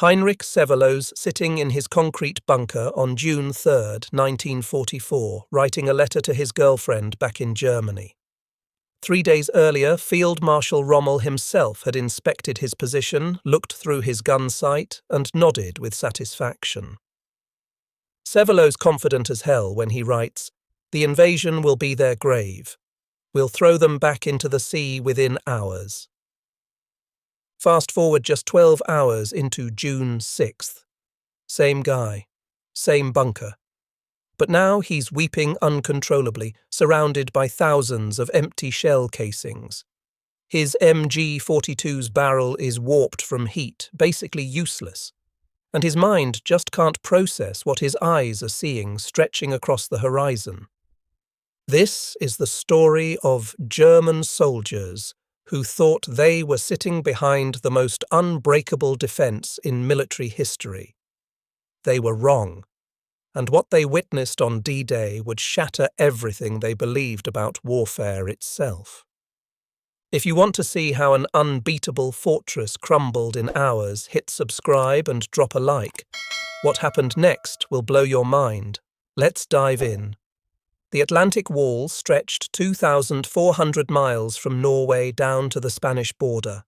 Heinrich Severlos sitting in his concrete bunker on June 3, 1944, writing a letter to his girlfriend back in Germany. 3 days earlier, Field Marshal Rommel himself had inspected his position, looked through his gun sight, and nodded with satisfaction. Severlos confident as hell when he writes, "The invasion will be their grave. We'll throw them back into the sea within hours." Fast forward just 12 hours into June 6th. Same guy, same bunker. But now he's weeping uncontrollably, surrounded by thousands of empty shell casings. His MG-42's barrel is warped from heat, basically useless. And his mind just can't process what his eyes are seeing stretching across the horizon. This is the story of German soldiers who thought they were sitting behind the most unbreakable defense in military history. They were wrong, and what they witnessed on D-Day would shatter everything they believed about warfare itself. If you want to see how an unbeatable fortress crumbled in hours, hit subscribe and drop a like. What happened next will blow your mind. Let's dive in. The Atlantic Wall stretched 2,400 miles from Norway down to the Spanish border.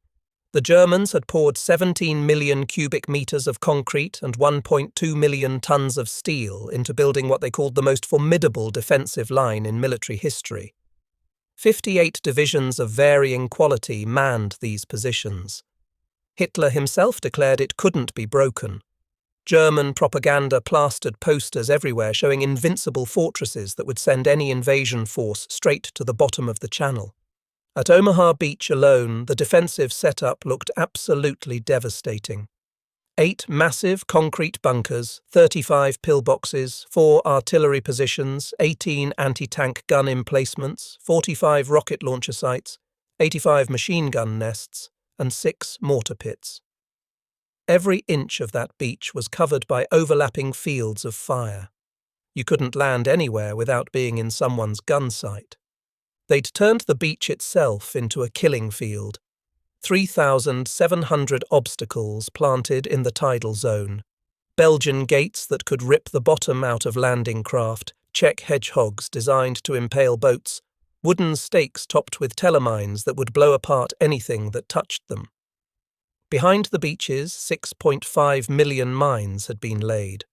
The Germans had poured 17 million cubic meters of concrete and 1.2 million tons of steel into building what they called the most formidable defensive line in military history. 58 divisions of varying quality manned these positions. Hitler himself declared it couldn't be broken. German propaganda plastered posters everywhere showing invincible fortresses that would send any invasion force straight to the bottom of the channel. At Omaha Beach alone, the defensive setup looked absolutely devastating. 8 massive concrete bunkers, 35 pillboxes, 4 artillery positions, 18 anti-tank gun emplacements, 45 rocket launcher sites, 85 machine gun nests, and 6 mortar pits. Every inch of that beach was covered by overlapping fields of fire. You couldn't land anywhere without being in someone's gun sight. They'd turned the beach itself into a killing field. 3,700 obstacles planted in the tidal zone. Belgian gates that could rip the bottom out of landing craft, Czech hedgehogs designed to impale boats, wooden stakes topped with telemines that would blow apart anything that touched them. Behind the beaches, 6.5 million mines had been laid.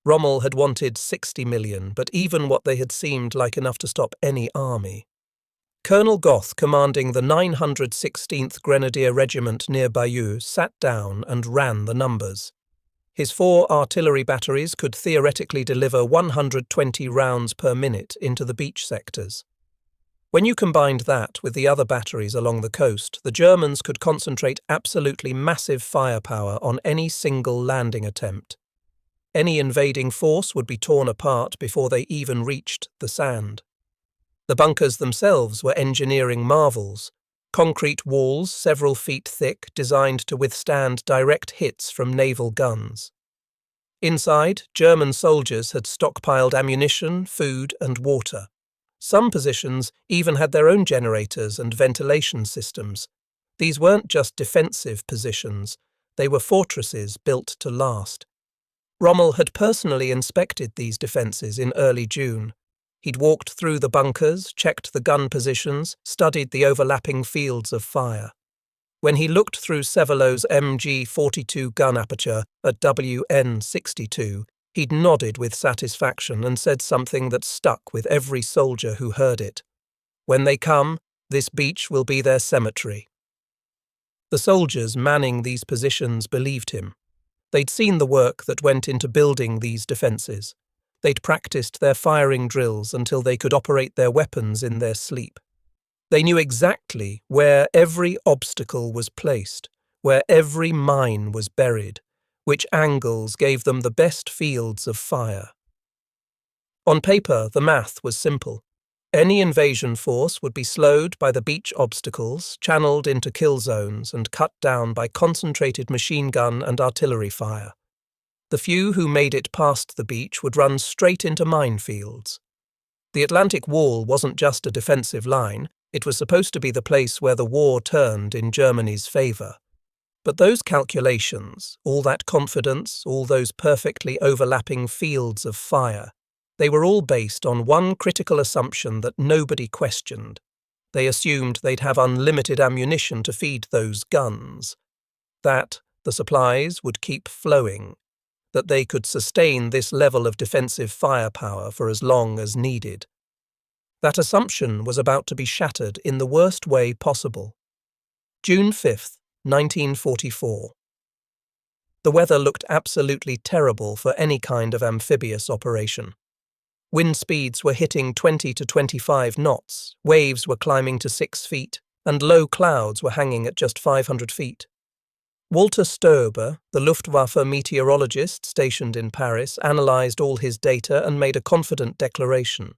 Rommel had wanted 60 million, but even what they had seemed like enough to stop any army. Colonel Goth, commanding the 916th Grenadier Regiment near Bayeux, sat down and ran the numbers. His 4 artillery batteries could theoretically deliver 120 rounds per minute into the beach sectors. When you combined that with the other batteries along the coast, the Germans could concentrate absolutely massive firepower on any single landing attempt. Any invading force would be torn apart before they even reached the sand. The bunkers themselves were engineering marvels. Concrete walls several feet thick designed to withstand direct hits from naval guns. Inside, German soldiers had stockpiled ammunition, food, and water. Some positions even had their own generators and ventilation systems. These weren't just defensive positions, they were fortresses built to last. Rommel had personally inspected these defences in early June. He'd walked through the bunkers, checked the gun positions, studied the overlapping fields of fire. When he looked through Severlos' MG-42 gun aperture at WN-62, he'd nodded with satisfaction and said something that stuck with every soldier who heard it. When they come, this beach will be their cemetery. The soldiers manning these positions believed him. They'd seen the work that went into building these defences. They'd practiced their firing drills until they could operate their weapons in their sleep. They knew exactly where every obstacle was placed, where every mine was buried, which angles gave them the best fields of fire. On paper, the math was simple. Any invasion force would be slowed by the beach obstacles, channeled into kill zones, and cut down by concentrated machine gun and artillery fire. The few who made it past the beach would run straight into minefields. The Atlantic Wall wasn't just a defensive line, it was supposed to be the place where the war turned in Germany's favour. But those calculations, all that confidence, all those perfectly overlapping fields of fire, they were all based on one critical assumption that nobody questioned. They assumed they'd have unlimited ammunition to feed those guns, that the supplies would keep flowing, that they could sustain this level of defensive firepower for as long as needed. That assumption was about to be shattered in the worst way possible. June 5th, 1944. The weather looked absolutely terrible for any kind of amphibious operation. Wind speeds were hitting 20 to 25 knots, waves were climbing to 6 feet, and low clouds were hanging at just 500 feet. Walter Stoeber, the Luftwaffe meteorologist stationed in Paris, analysed all his data and made a confident declaration.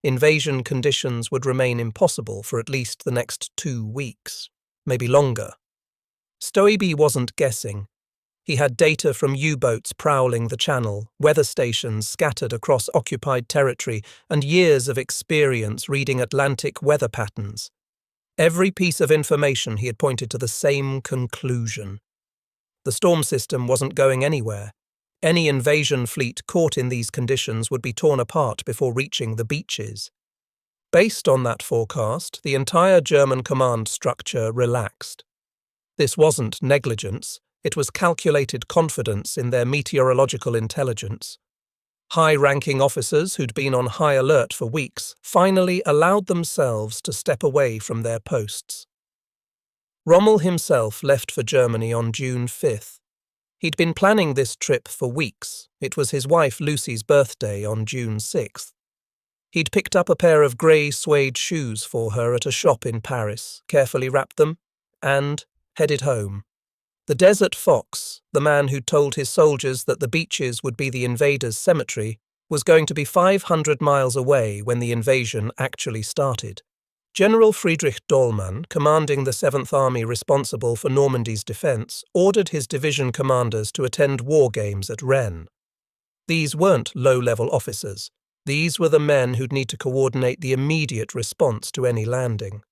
Invasion conditions would remain impossible for at least the next 2 weeks, maybe longer. Stoeber wasn't guessing. He had data from U-boats prowling the channel, weather stations scattered across occupied territory, and years of experience reading Atlantic weather patterns. Every piece of information he had pointed to the same conclusion. The storm system wasn't going anywhere. Any invasion fleet caught in these conditions would be torn apart before reaching the beaches. Based on that forecast, the entire German command structure relaxed. This wasn't negligence. It was calculated confidence in their meteorological intelligence. High-ranking officers who'd been on high alert for weeks finally allowed themselves to step away from their posts. Rommel himself left for Germany on June 5th. He'd been planning this trip for weeks. It was his wife Lucy's birthday on June 6th. He'd picked up a pair of grey suede shoes for her at a shop in Paris, carefully wrapped them, and headed home. The Desert Fox, the man who told his soldiers that the beaches would be the invaders' cemetery, was going to be 500 miles away when the invasion actually started. General Friedrich Dollmann, commanding the 7th Army responsible for Normandy's defence, ordered his division commanders to attend war games at Rennes. These weren't low-level officers. These were the men who'd need to coordinate the immediate response to any landing.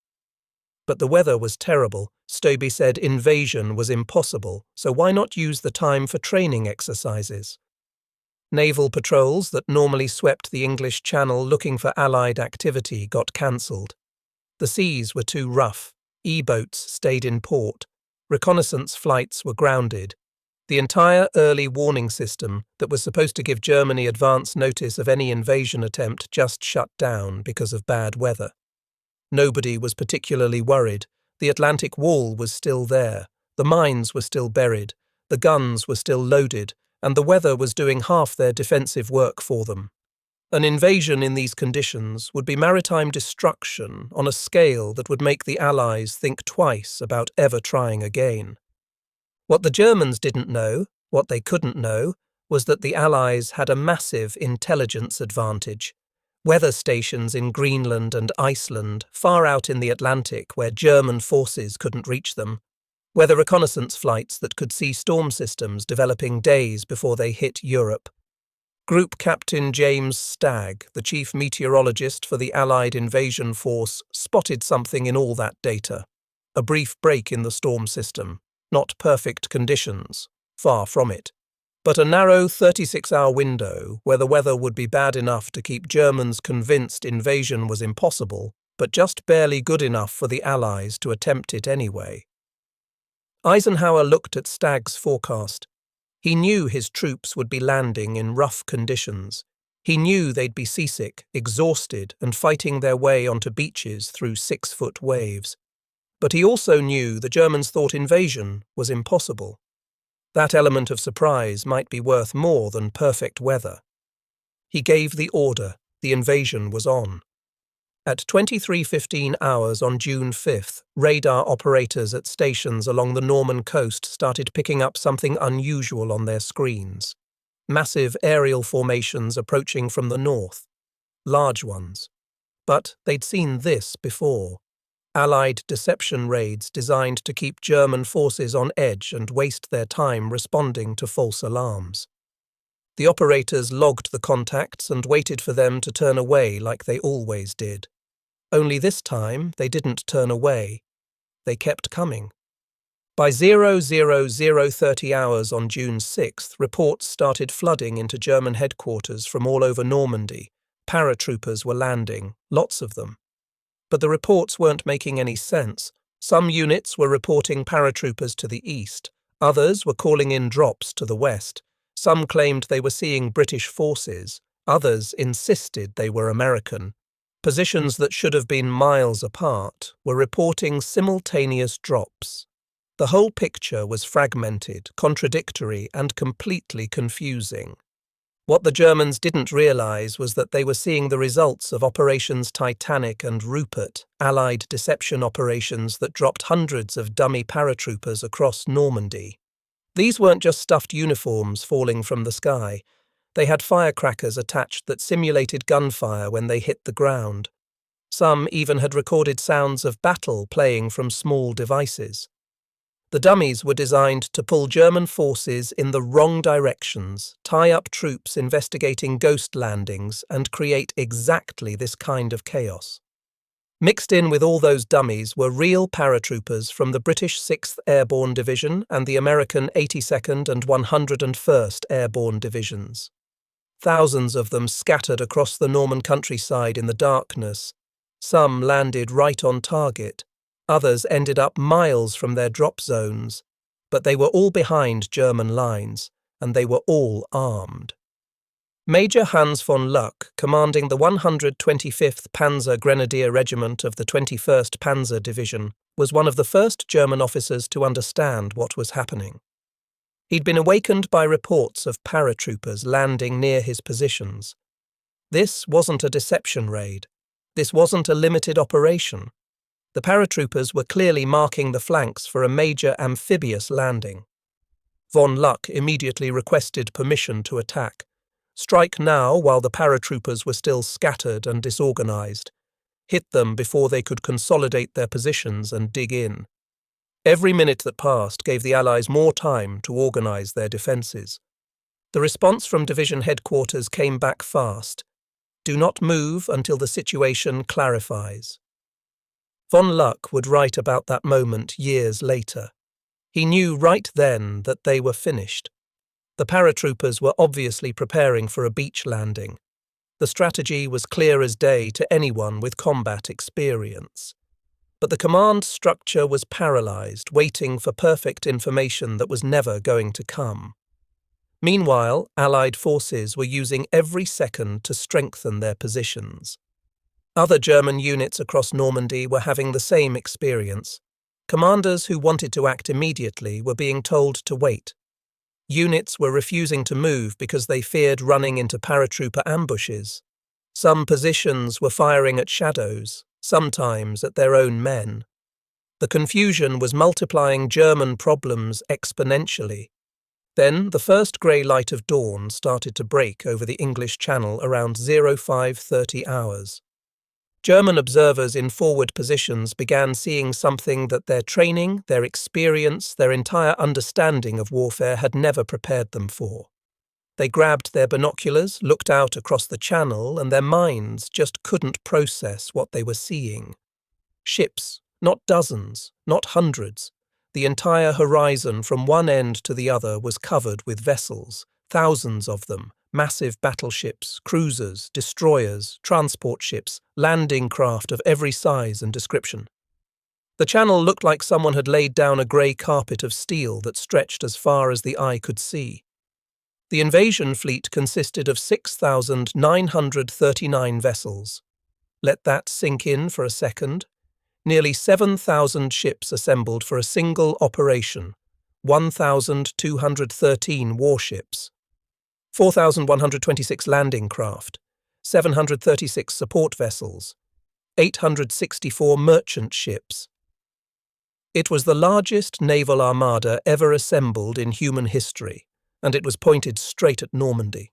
But the weather was terrible. Stoeber said invasion was impossible, so why not use the time for training exercises? Naval patrols that normally swept the English Channel looking for Allied activity got cancelled. The seas were too rough. E-boats stayed in port. Reconnaissance flights were grounded. The entire early warning system that was supposed to give Germany advance notice of any invasion attempt just shut down because of bad weather. Nobody was particularly worried. The Atlantic Wall was still there, the mines were still buried, the guns were still loaded, and the weather was doing half their defensive work for them. An invasion in these conditions would be maritime destruction on a scale that would make the Allies think twice about ever trying again. What the Germans didn't know, what they couldn't know, was that the Allies had a massive intelligence advantage. Weather stations in Greenland and Iceland, far out in the Atlantic where German forces couldn't reach them. Weather reconnaissance flights that could see storm systems developing days before they hit Europe. Group Captain James Stagg, the chief meteorologist for the Allied invasion force, spotted something in all that data. A brief break in the storm system. Not perfect conditions. Far from it. But a narrow 36-hour window where the weather would be bad enough to keep Germans convinced invasion was impossible, but just barely good enough for the Allies to attempt it anyway. Eisenhower looked at Stagg's forecast. He knew his troops would be landing in rough conditions. He knew they'd be seasick, exhausted, and fighting their way onto beaches through 6-foot waves. But he also knew the Germans thought invasion was impossible. That element of surprise might be worth more than perfect weather. He gave the order. The invasion was on. At 23:15 hours on June 5th, radar operators at stations along the Norman coast started picking up something unusual on their screens. Massive aerial formations approaching from the north. Large ones. But they'd seen this before. Allied deception raids designed to keep German forces on edge and waste their time responding to false alarms. The operators logged the contacts and waited for them to turn away like they always did. Only this time they didn't turn away. They kept coming. By 00:30 hours on June 6th, reports started flooding into German headquarters from all over Normandy. Paratroopers were landing, lots of them. But the reports weren't making any sense. Some units were reporting paratroopers to the east, others were calling in drops to the west. Some claimed they were seeing British forces, others insisted they were American. Positions that should have been miles apart were reporting simultaneous drops. The whole picture was fragmented, contradictory, and completely confusing. What the Germans didn't realize was that they were seeing the results of Operations Titanic and Rupert, Allied deception operations that dropped hundreds of dummy paratroopers across Normandy. These weren't just stuffed uniforms falling from the sky. They had firecrackers attached that simulated gunfire when they hit the ground. Some even had recorded sounds of battle playing from small devices. The dummies were designed to pull German forces in the wrong directions, tie up troops investigating ghost landings, and create exactly this kind of chaos. Mixed in with all those dummies were real paratroopers from the British 6th Airborne Division and the American 82nd and 101st Airborne Divisions. Thousands of them scattered across the Norman countryside in the darkness. Some landed right on target. Others ended up miles from their drop zones, but they were all behind German lines, and they were all armed. Major Hans von Luck, commanding the 125th Panzer Grenadier Regiment of the 21st Panzer Division, was one of the first German officers to understand what was happening. He'd been awakened by reports of paratroopers landing near his positions. This wasn't a deception raid. This wasn't a limited operation. The paratroopers were clearly marking the flanks for a major amphibious landing. Von Luck immediately requested permission to attack. Strike now while the paratroopers were still scattered and disorganized. Hit them before they could consolidate their positions and dig in. Every minute that passed gave the Allies more time to organize their defenses. The response from division headquarters came back fast. Do not move until the situation clarifies. Von Luck would write about that moment years later. He knew right then that they were finished. The paratroopers were obviously preparing for a beach landing. The strategy was clear as day to anyone with combat experience. But the command structure was paralyzed, waiting for perfect information that was never going to come. Meanwhile, Allied forces were using every second to strengthen their positions. Other German units across Normandy were having the same experience. Commanders who wanted to act immediately were being told to wait. Units were refusing to move because they feared running into paratrooper ambushes. Some positions were firing at shadows, sometimes at their own men. The confusion was multiplying German problems exponentially. Then the first grey light of dawn started to break over the English Channel around 05:30 hours. German observers in forward positions began seeing something that their training, their experience, their entire understanding of warfare had never prepared them for. They grabbed their binoculars, looked out across the channel, and their minds just couldn't process what they were seeing. Ships, not dozens, not hundreds. The entire horizon from one end to the other was covered with vessels, thousands of them. Massive battleships, cruisers, destroyers, transport ships, landing craft of every size and description. The channel looked like someone had laid down a grey carpet of steel that stretched as far as the eye could see. The invasion fleet consisted of 6,939 vessels. Let that sink in for a second. Nearly 7,000 ships assembled for a single operation, 1,213 warships. 4,126 landing craft, 736 support vessels, 864 merchant ships. It was the largest naval armada ever assembled in human history, and it was pointed straight at Normandy.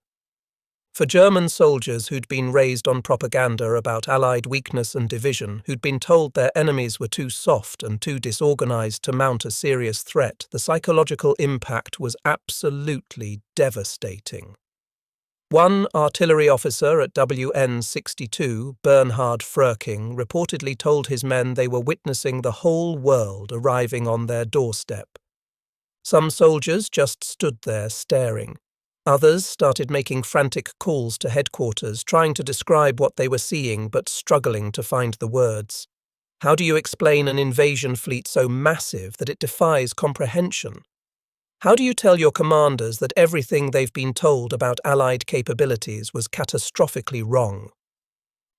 For German soldiers who'd been raised on propaganda about Allied weakness and division, who'd been told their enemies were too soft and too disorganized to mount a serious threat, the psychological impact was absolutely devastating. One artillery officer at WN 62, Bernhard Fröking, reportedly told his men they were witnessing the whole world arriving on their doorstep. Some soldiers just stood there staring. Others started making frantic calls to headquarters, trying to describe what they were seeing but struggling to find the words. How do you explain an invasion fleet so massive that it defies comprehension? How do you tell your commanders that everything they've been told about Allied capabilities was catastrophically wrong?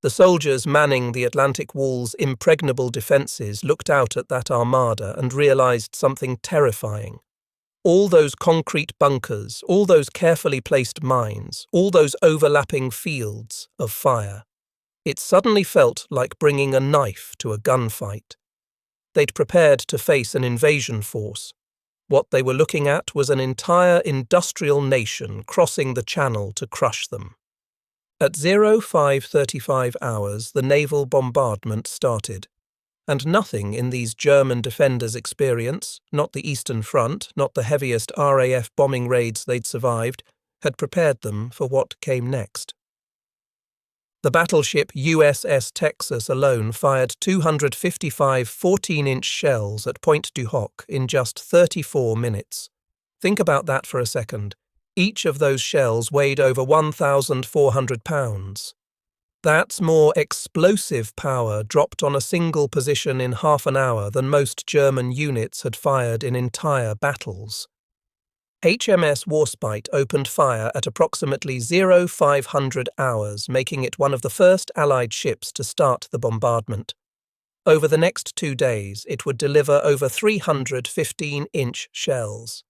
The soldiers manning the Atlantic Wall's impregnable defences looked out at that armada and realised something terrifying. All those concrete bunkers, all those carefully placed mines, all those overlapping fields of fire. It suddenly felt like bringing a knife to a gunfight. They'd prepared to face an invasion force. What they were looking at was an entire industrial nation crossing the channel to crush them. At 05:35 hours, the naval bombardment started. And nothing in these German defenders' experience, not the Eastern Front, not the heaviest RAF bombing raids they'd survived, had prepared them for what came next. The battleship USS Texas alone fired 255 14-inch shells at Pointe du Hoc in just 34 minutes. Think about that for a second. Each of those shells weighed over 1,400 pounds. That's more explosive power dropped on a single position in half an hour than most German units had fired in entire battles. HMS Warspite opened fire at approximately 0500 hours, making it one of the first Allied ships to start the bombardment. Over the next 2 days, it would deliver over 300 15-inch shells.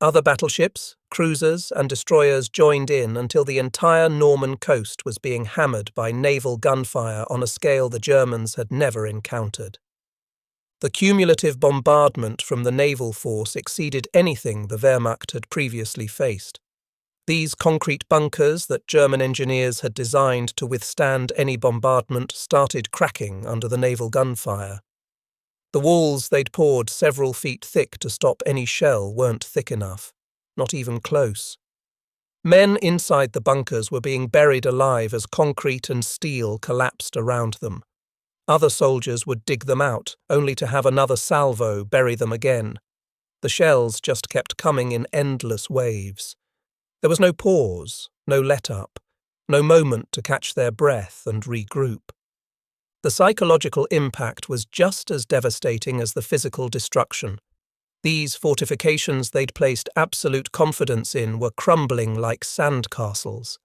Other battleships, cruisers and destroyers joined in until the entire Norman coast was being hammered by naval gunfire on a scale the Germans had never encountered. The cumulative bombardment from the naval force exceeded anything the Wehrmacht had previously faced. These concrete bunkers that German engineers had designed to withstand any bombardment started cracking under the naval gunfire. The walls they'd poured several feet thick to stop any shell weren't thick enough, not even close. Men inside the bunkers were being buried alive as concrete and steel collapsed around them. Other soldiers would dig them out, only to have another salvo bury them again. The shells just kept coming in endless waves. There was no pause, no let-up, no moment to catch their breath and regroup. The psychological impact was just as devastating as the physical destruction. These fortifications they'd placed absolute confidence in were crumbling like sandcastles.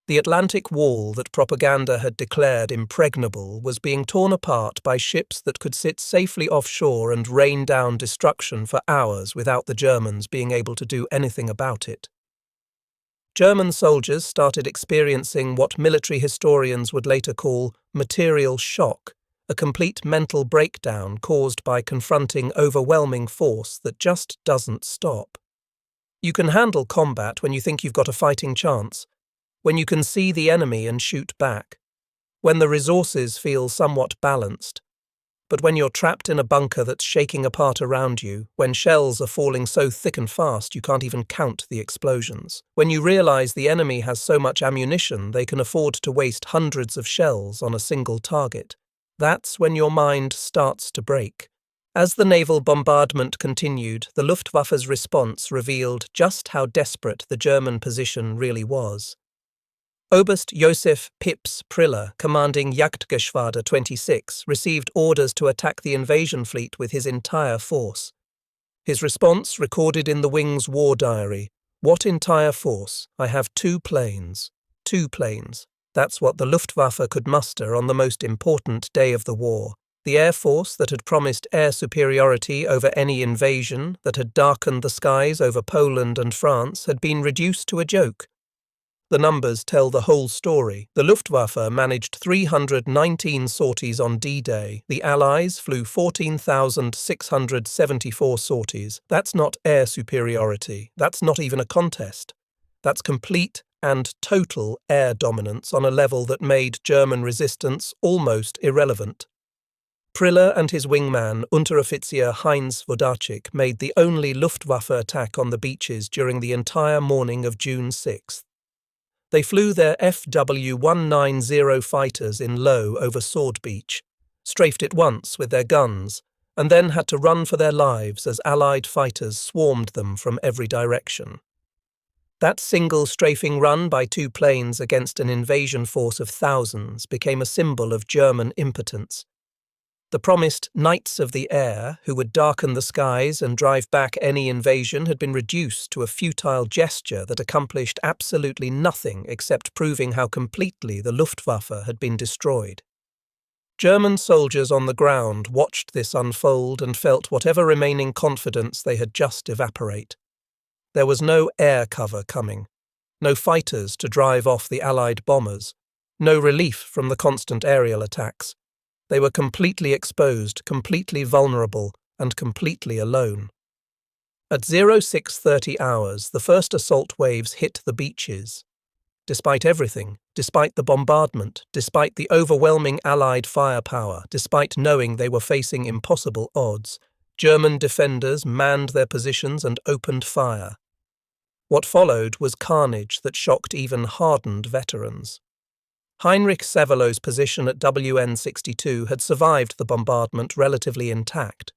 The Atlantic Wall that propaganda had declared impregnable was being torn apart by ships that could sit safely offshore and rain down destruction for hours without the Germans being able to do anything about it. German soldiers started experiencing what military historians would later call material shock, a complete mental breakdown caused by confronting overwhelming force that just doesn't stop. You can handle combat when you think you've got a fighting chance, when you can see the enemy and shoot back, when the resources feel somewhat balanced. But when you're trapped in a bunker that's shaking apart around you, when shells are falling so thick and fast you can't even count the explosions, when you realise the enemy has so much ammunition they can afford to waste hundreds of shells on a single target, that's when your mind starts to break. As the naval bombardment continued, the Luftwaffe's response revealed just how desperate the German position really was. Oberst Josef Pips Priller, commanding Jagdgeschwader 26, received orders to attack the invasion fleet with his entire force. His response recorded in the wing's war diary: "What entire force? I have 2 planes. 2 planes. That's what the Luftwaffe could muster on the most important day of the war. The air force that had promised air superiority over any invasion, that had darkened the skies over Poland and France, had been reduced to a joke." The numbers tell the whole story. The Luftwaffe managed 319 sorties on D-Day. The Allies flew 14,674 sorties. That's not air superiority. That's not even a contest. That's complete and total air dominance on a level that made German resistance almost irrelevant. Priller and his wingman, Unteroffizier Heinz Wodacik, made the only Luftwaffe attack on the beaches during the entire morning of June 6th. They flew their FW-190 fighters in low over Sword Beach, strafed it once with their guns, and then had to run for their lives as Allied fighters swarmed them from every direction. That single strafing run by two planes against an invasion force of thousands became a symbol of German impotence. The promised knights of the air, who would darken the skies and drive back any invasion, had been reduced to a futile gesture that accomplished absolutely nothing except proving how completely the Luftwaffe had been destroyed. German soldiers on the ground watched this unfold and felt whatever remaining confidence they had just evaporate. There was no air cover coming, no fighters to drive off the Allied bombers, no relief from the constant aerial attacks. They were completely exposed, completely vulnerable, and completely alone. At 0630 hours, the first assault waves hit the beaches. Despite everything, despite the bombardment, despite the overwhelming Allied firepower, despite knowing they were facing impossible odds, German defenders manned their positions and opened fire. What followed was carnage that shocked even hardened veterans. Heinrich Sevelo's position at WN-62 had survived the bombardment relatively intact.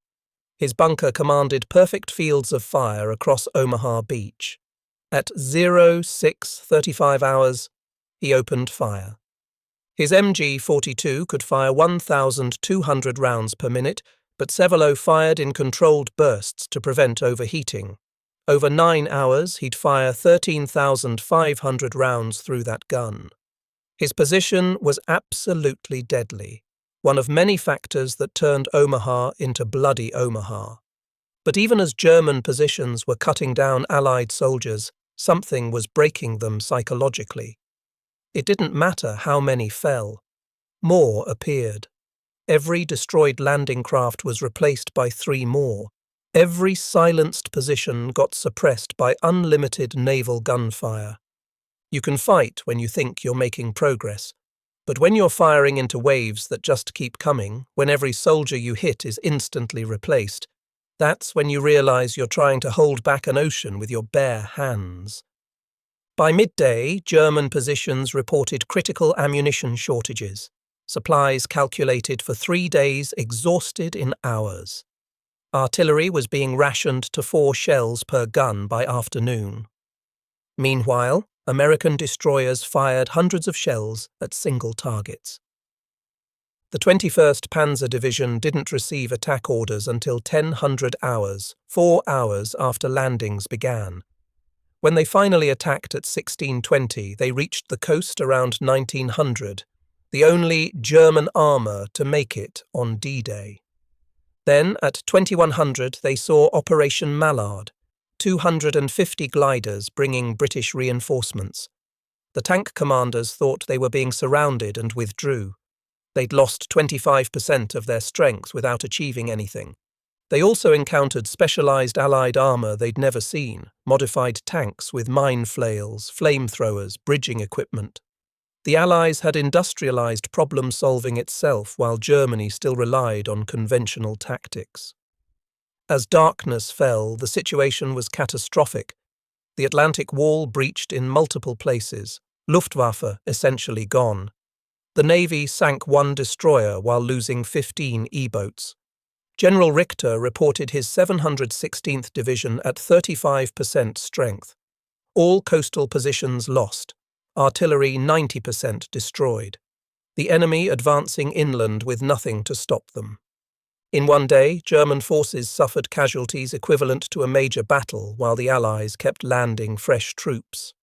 His bunker commanded perfect fields of fire across Omaha Beach. At 0635 hours, he opened fire. His MG-42 could fire 1,200 rounds per minute, but Sevelo fired in controlled bursts to prevent overheating. Over 9 hours, he'd fire 13,500 rounds through that gun. His position was absolutely deadly, one of many factors that turned Omaha into bloody Omaha. But even as German positions were cutting down Allied soldiers, something was breaking them psychologically. It didn't matter how many fell. More appeared. Every destroyed landing craft was replaced by 3 more. Every silenced position got suppressed by unlimited naval gunfire. You can fight when you think you're making progress, but when you're firing into waves that just keep coming, when every soldier you hit is instantly replaced, that's when you realize you're trying to hold back an ocean with your bare hands. By midday, German positions reported critical ammunition shortages, supplies calculated for 3 days exhausted in hours. Artillery was being rationed to 4 shells per gun by afternoon. Meanwhile, American destroyers fired hundreds of shells at single targets. The 21st Panzer Division didn't receive attack orders until 1000 hours, 4 hours after landings began. When they finally attacked at 1620, they reached the coast around 1900, the only German armour to make it on D-Day. Then, at 2100, they saw Operation Mallard, 250 gliders bringing British reinforcements. The tank commanders thought they were being surrounded and withdrew. They'd lost 25% of their strength without achieving anything. They also encountered specialized Allied armor they'd never seen, modified tanks with mine flails, flamethrowers, bridging equipment. The Allies had industrialized problem-solving itself while Germany still relied on conventional tactics. As darkness fell, the situation was catastrophic. The Atlantic Wall breached in multiple places, Luftwaffe essentially gone. The Navy sank 1 destroyer while losing 15 E-boats. General Richter reported his 716th Division at 35% strength. All coastal positions lost. Artillery 90% destroyed. The enemy advancing inland with nothing to stop them. In one day, German forces suffered casualties equivalent to a major battle while the Allies kept landing fresh troops.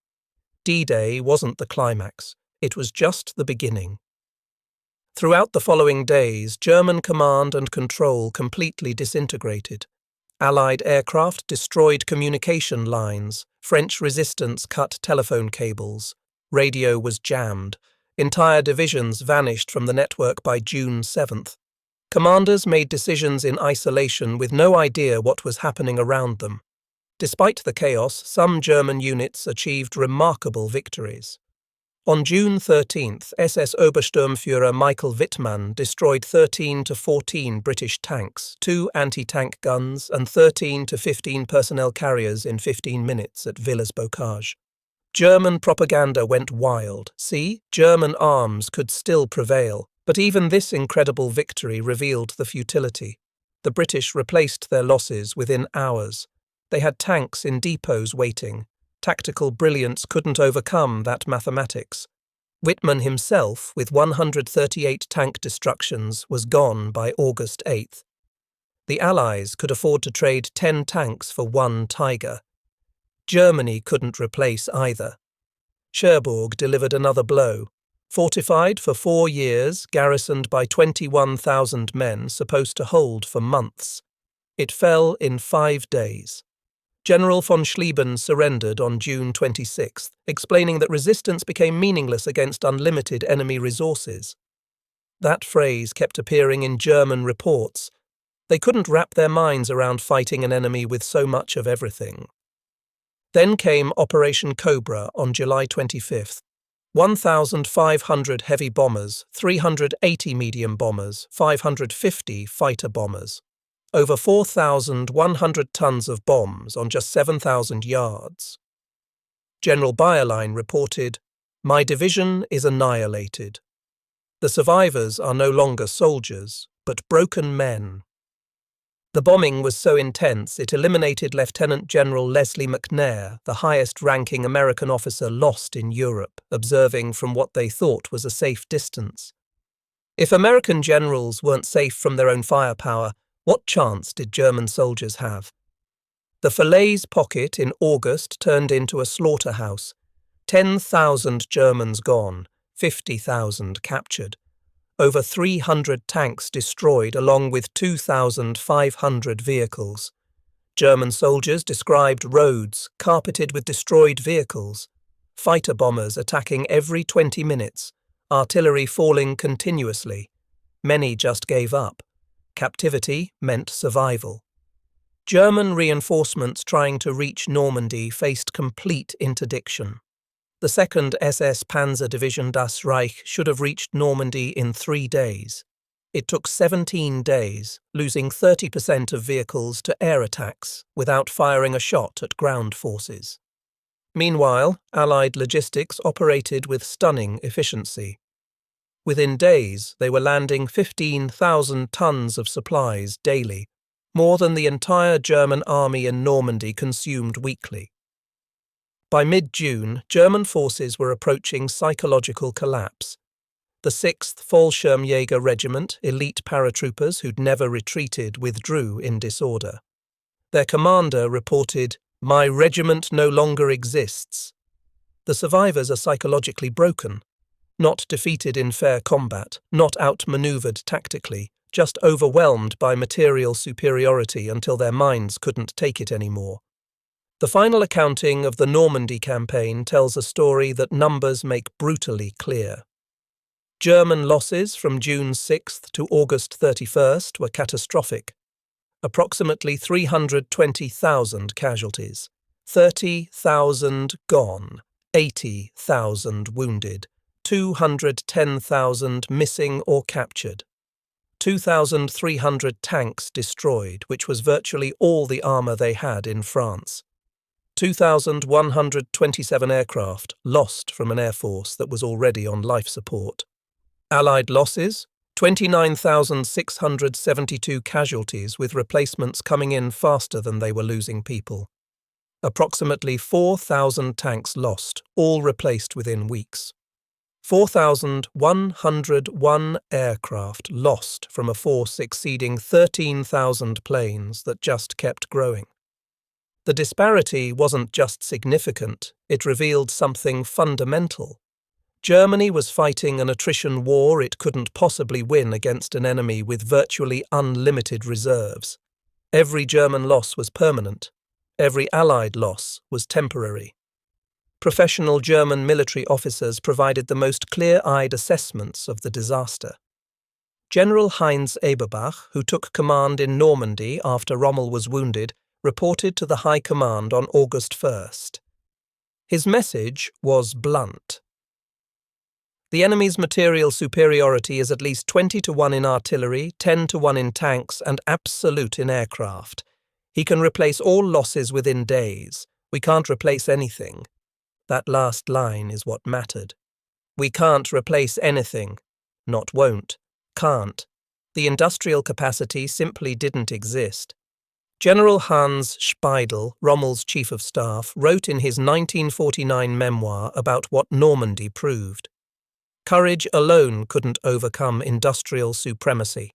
D-Day wasn't the climax, it was just the beginning. Throughout the following days, German command and control completely disintegrated. Allied aircraft destroyed communication lines, French resistance cut telephone cables, radio was jammed, entire divisions vanished from the network by June 7th. Commanders made decisions in isolation with no idea what was happening around them. Despite the chaos, some German units achieved remarkable victories. On June 13th, SS Obersturmführer Michael Wittmann destroyed 13 to 14 British tanks, 2 anti-tank guns, and 13 to 15 personnel carriers in 15 minutes at Villers-Bocage. German propaganda went wild. See, German arms could still prevail. But even this incredible victory revealed the futility. The British replaced their losses within hours. They had tanks in depots waiting. Tactical brilliance couldn't overcome that mathematics. Whitman himself, with 138 tank destructions, was gone by August 8th. The Allies could afford to trade 10 tanks for 1 Tiger. Germany couldn't replace either. Cherbourg delivered another blow. Fortified for 4 years, garrisoned by 21,000 men supposed to hold for months. It fell in 5 days. General von Schlieben surrendered on June 26th, explaining that resistance became meaningless against unlimited enemy resources. That phrase kept appearing in German reports. They couldn't wrap their minds around fighting an enemy with so much of everything. Then came Operation Cobra on July 25th. 1,500 heavy bombers, 380 medium bombers, 550 fighter bombers. Over 4,100 tons of bombs on just 7,000 yards. General Bayerlein reported, "My division is annihilated. The survivors are no longer soldiers, but broken men." The bombing was so intense it eliminated Lieutenant General Leslie McNair, the highest-ranking American officer lost in Europe, observing from what they thought was a safe distance. If American generals weren't safe from their own firepower, what chance did German soldiers have? The Falaise Pocket in August turned into a slaughterhouse. 10,000 Germans gone, 50,000 captured. Over 300 tanks destroyed along with 2,500 vehicles. German soldiers described roads carpeted with destroyed vehicles, fighter bombers attacking every 20 minutes, artillery falling continuously. Many just gave up. Captivity meant survival. German reinforcements trying to reach Normandy faced complete interdiction. The 2nd SS Panzer Division Das Reich should have reached Normandy in 3 days. It took 17 days, losing 30% of vehicles to air attacks without firing a shot at ground forces. Meanwhile, Allied logistics operated with stunning efficiency. Within days, they were landing 15,000 tons of supplies daily, more than the entire German army in Normandy consumed weekly. By mid-June, German forces were approaching psychological collapse. The 6th Fallschirmjäger Regiment, elite paratroopers who'd never retreated, withdrew in disorder. Their commander reported, "My regiment no longer exists." The survivors are psychologically broken, not defeated in fair combat, not outmaneuvered tactically, just overwhelmed by material superiority until their minds couldn't take it anymore. The final accounting of the Normandy campaign tells a story that numbers make brutally clear. German losses from June 6th to August 31st were catastrophic. Approximately 320,000 casualties, 30,000 gone, 80,000 wounded, 210,000 missing or captured. 2,300 tanks destroyed, which was virtually all the armour they had in France. 2,127 aircraft lost from an air force that was already on life support. Allied losses, 29,672 casualties, with replacements coming in faster than they were losing people. Approximately 4,000 tanks lost, all replaced within weeks. 4,101 aircraft lost from a force exceeding 13,000 planes that just kept growing. The disparity wasn't just significant, it revealed something fundamental. Germany was fighting an attrition war it couldn't possibly win against an enemy with virtually unlimited reserves. Every German loss was permanent. Every Allied loss was temporary. Professional German military officers provided the most clear-eyed assessments of the disaster. General Heinz Eberbach, who took command in Normandy after Rommel was wounded, reported to the High Command on August 1st. His message was blunt. The enemy's material superiority is at least 20-1 in artillery, 10-1 in tanks, and absolute in aircraft. He can replace all losses within days. We can't replace anything. That last line is what mattered. We can't replace anything. Not won't. Can't. The industrial capacity simply didn't exist. General Hans Speidel, Rommel's chief of staff, wrote in his 1949 memoir about what Normandy proved. Courage alone couldn't overcome industrial supremacy.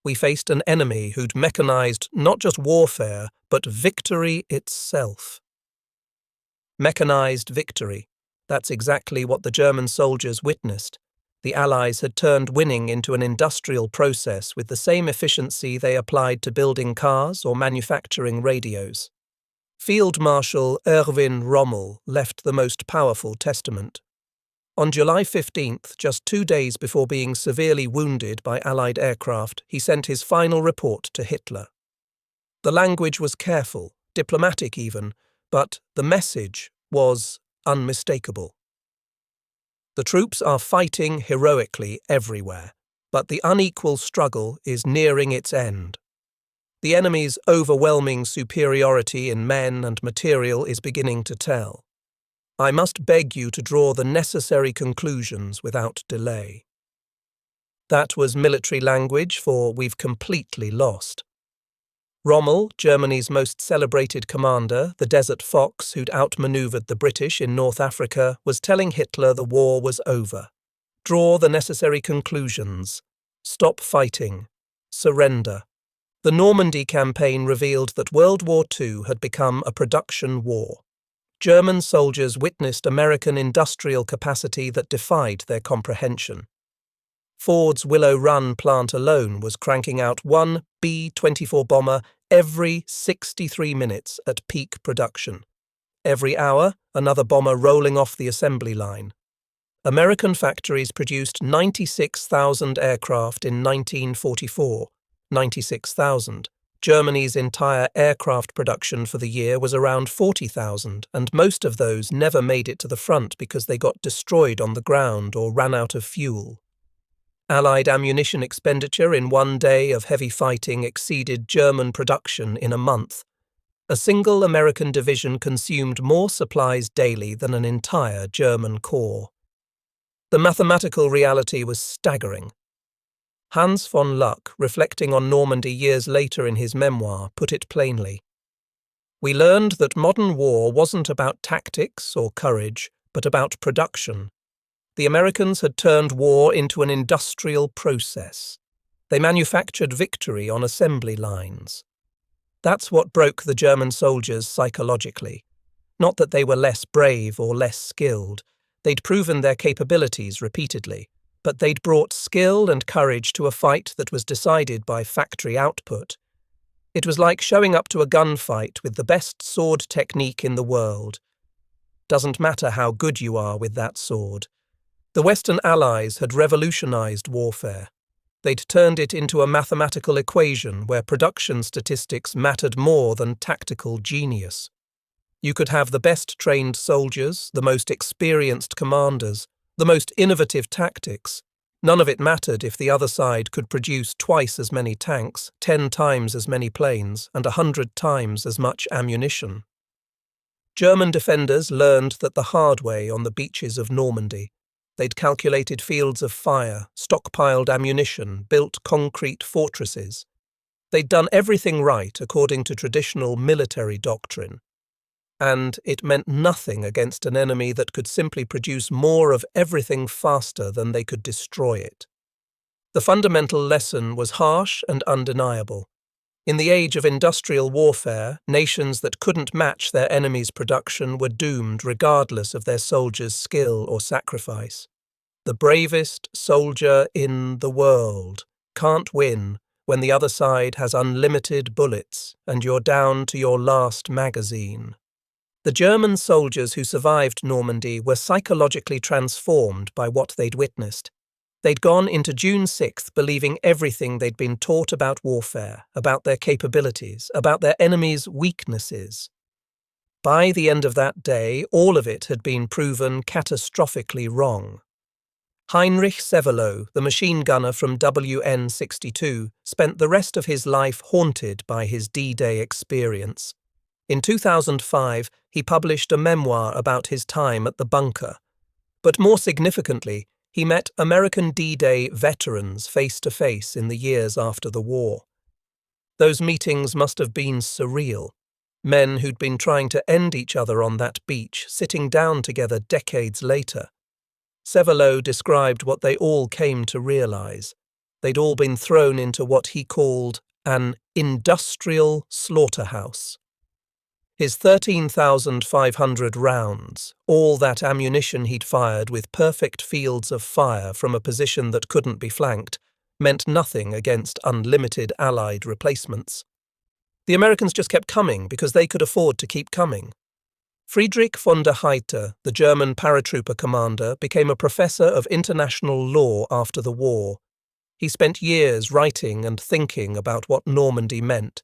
We faced an enemy who'd mechanized not just warfare, but victory itself. Mechanized victory. That's exactly what the German soldiers witnessed. The Allies had turned winning into an industrial process with the same efficiency they applied to building cars or manufacturing radios. Field Marshal Erwin Rommel left the most powerful testament. On July 15th, just 2 days before being severely wounded by Allied aircraft, he sent his final report to Hitler. The language was careful, diplomatic even, but the message was unmistakable. The troops are fighting heroically everywhere, but the unequal struggle is nearing its end. The enemy's overwhelming superiority in men and material is beginning to tell. I must beg you to draw the necessary conclusions without delay. That was military language for we've completely lost. Rommel, Germany's most celebrated commander, the Desert Fox who'd outmaneuvered the British in North Africa, was telling Hitler the war was over. Draw the necessary conclusions. Stop fighting. Surrender. The Normandy campaign revealed that World War II had become a production war. German soldiers witnessed American industrial capacity that defied their comprehension. Ford's Willow Run plant alone was cranking out one B-24 bomber every 63 minutes at peak production. Every hour, another bomber rolling off the assembly line. American factories produced 96,000 aircraft in 1944. 96,000. Germany's entire aircraft production for the year was around 40,000, and most of those never made it to the front because they got destroyed on the ground or ran out of fuel. Allied ammunition expenditure in 1 day of heavy fighting exceeded German production in a month. A single American division consumed more supplies daily than an entire German corps. The mathematical reality was staggering. Hans von Luck, reflecting on Normandy years later in his memoir, put it plainly. We learned that modern war wasn't about tactics or courage, but about production. The Americans had turned war into an industrial process. They manufactured victory on assembly lines. That's what broke the German soldiers psychologically. Not that they were less brave or less skilled. They'd proven their capabilities repeatedly. But they'd brought skill and courage to a fight that was decided by factory output. It was like showing up to a gunfight with the best sword technique in the world. Doesn't matter how good you are with that sword. The Western Allies had revolutionized warfare. They'd turned it into a mathematical equation where production statistics mattered more than tactical genius. You could have the best trained soldiers, the most experienced commanders, the most innovative tactics. None of it mattered if the other side could produce twice as many tanks, 10 times as many planes, and 100 times as much ammunition. German defenders learned that the hard way on the beaches of Normandy. They'd calculated fields of fire, stockpiled ammunition, built concrete fortresses. They'd done everything right according to traditional military doctrine. And it meant nothing against an enemy that could simply produce more of everything faster than they could destroy it. The fundamental lesson was harsh and undeniable. In the age of industrial warfare, nations that couldn't match their enemy's production were doomed regardless of their soldiers' skill or sacrifice. The bravest soldier in the world can't win when the other side has unlimited bullets and you're down to your last magazine. The German soldiers who survived Normandy were psychologically transformed by what they'd witnessed. They'd gone into June 6th believing everything they'd been taught about warfare, about their capabilities, about their enemy's weaknesses. By the end of that day, all of it had been proven catastrophically wrong. Heinrich Sevelow, the machine gunner from WN-62, spent the rest of his life haunted by his D-Day experience. In 2005, he published a memoir about his time at the bunker. But more significantly, he met American D-Day veterans face to face in the years after the war. Those meetings must have been surreal. Men who'd been trying to end each other on that beach, sitting down together decades later. Sevelo described what they all came to realize. They'd all been thrown into what he called an industrial slaughterhouse. His 13,500 rounds, all that ammunition he'd fired with perfect fields of fire from a position that couldn't be flanked, meant nothing against unlimited Allied replacements. The Americans just kept coming because they could afford to keep coming. Friedrich von der Heydte, the German paratrooper commander, became a professor of international law after the war. He spent years writing and thinking about what Normandy meant.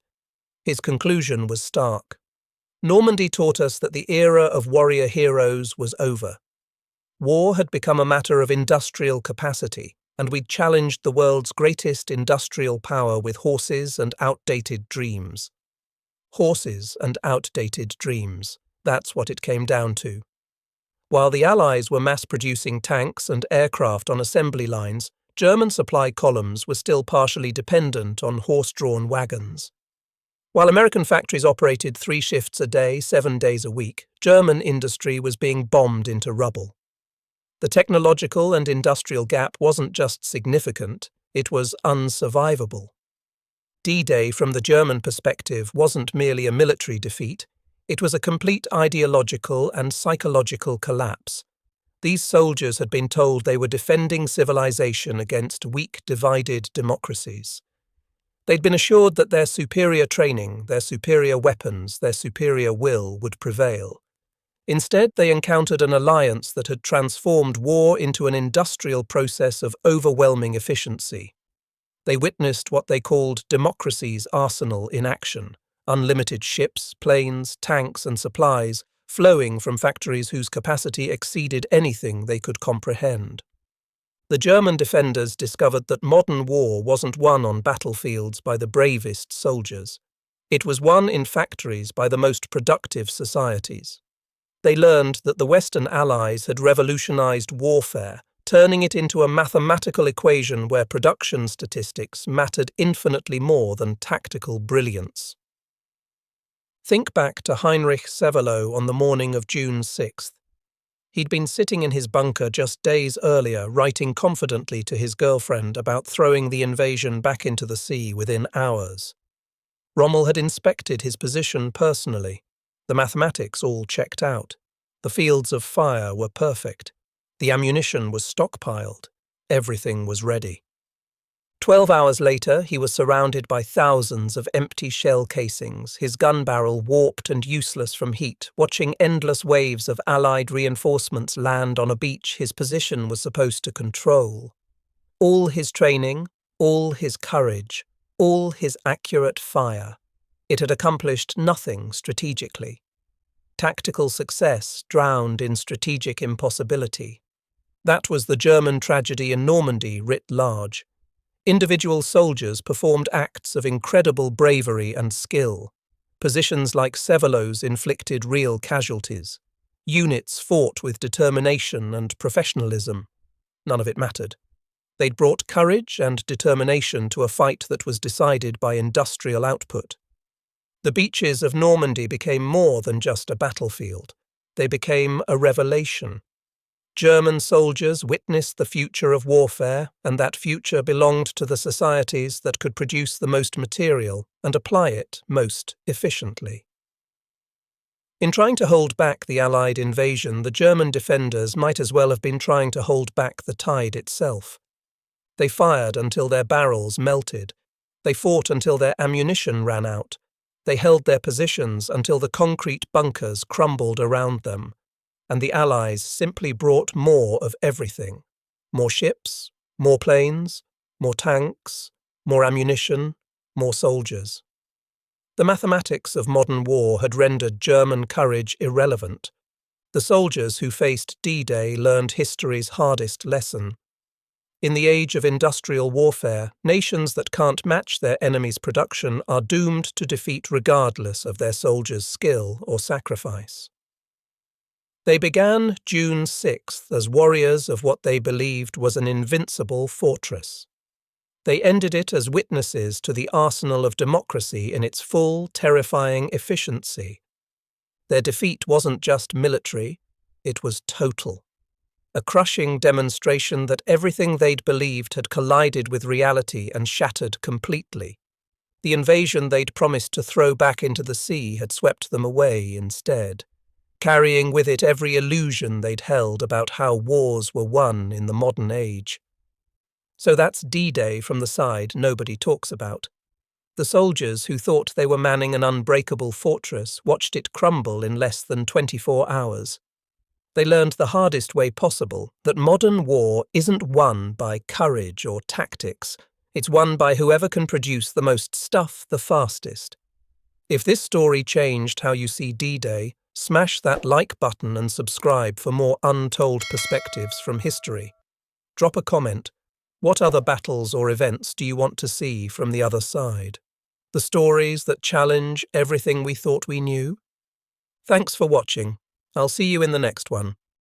His conclusion was stark. Normandy taught us that the era of warrior heroes was over. War had become a matter of industrial capacity, and we'd challenged the world's greatest industrial power with horses and outdated dreams. Horses and outdated dreams. That's what it came down to. While the Allies were mass-producing tanks and aircraft on assembly lines, German supply columns were still partially dependent on horse-drawn wagons. While American factories operated 3 shifts a day, 7 days a week, German industry was being bombed into rubble. The technological and industrial gap wasn't just significant, it was unsurvivable. D-Day, from the German perspective, wasn't merely a military defeat, it was a complete ideological and psychological collapse. These soldiers had been told they were defending civilization against weak, divided democracies. They'd been assured that their superior training, their superior weapons, their superior will would prevail. Instead, they encountered an alliance that had transformed war into an industrial process of overwhelming efficiency. They witnessed what they called democracy's arsenal in action, unlimited ships, planes, tanks, and supplies flowing from factories whose capacity exceeded anything they could comprehend. The German defenders discovered that modern war wasn't won on battlefields by the bravest soldiers. It was won in factories by the most productive societies. They learned that the Western Allies had revolutionized warfare, turning it into a mathematical equation where production statistics mattered infinitely more than tactical brilliance. Think back to Heinrich Sevelo on the morning of June 6th. He'd been sitting in his bunker just days earlier, writing confidently to his girlfriend about throwing the invasion back into the sea within hours. Rommel had inspected his position personally. The mathematics all checked out. The fields of fire were perfect. The ammunition was stockpiled. Everything was ready. 12 hours later, he was surrounded by thousands of empty shell casings, his gun barrel warped and useless from heat, watching endless waves of Allied reinforcements land on a beach his position was supposed to control. All his training, all his courage, all his accurate fire. It had accomplished nothing strategically. Tactical success drowned in strategic impossibility. That was the German tragedy in Normandy writ large. Individual soldiers performed acts of incredible bravery and skill. Positions like Sevelo's inflicted real casualties. Units fought with determination and professionalism. None of it mattered. They'd brought courage and determination to a fight that was decided by industrial output. The beaches of Normandy became more than just a battlefield. They became a revelation. German soldiers witnessed the future of warfare, and that future belonged to the societies that could produce the most material and apply it most efficiently. In trying to hold back the Allied invasion, the German defenders might as well have been trying to hold back the tide itself. They fired until their barrels melted. They fought until their ammunition ran out. They held their positions until the concrete bunkers crumbled around them. And the Allies simply brought more of everything. More ships, more planes, more tanks, more ammunition, more soldiers. The mathematics of modern war had rendered German courage irrelevant. The soldiers who faced D-Day learned history's hardest lesson. In the age of industrial warfare, nations that can't match their enemy's production are doomed to defeat regardless of their soldiers' skill or sacrifice. They began June 6th as warriors of what they believed was an invincible fortress. They ended it as witnesses to the arsenal of democracy in its full, terrifying efficiency. Their defeat wasn't just military, it was total. A crushing demonstration that everything they'd believed had collided with reality and shattered completely. The invasion they'd promised to throw back into the sea had swept them away instead, carrying with it every illusion they'd held about how wars were won in the modern age. So that's D-Day from the side nobody talks about. The soldiers who thought they were manning an unbreakable fortress watched it crumble in less than 24 hours. They learned the hardest way possible that modern war isn't won by courage or tactics, it's won by whoever can produce the most stuff the fastest. If this story changed how you see D-Day, smash that like button and subscribe for more untold perspectives from history. Drop a comment. What other battles or events do you want to see from the other side? The stories that challenge everything we thought we knew? Thanks for watching. I'll see you in the next one.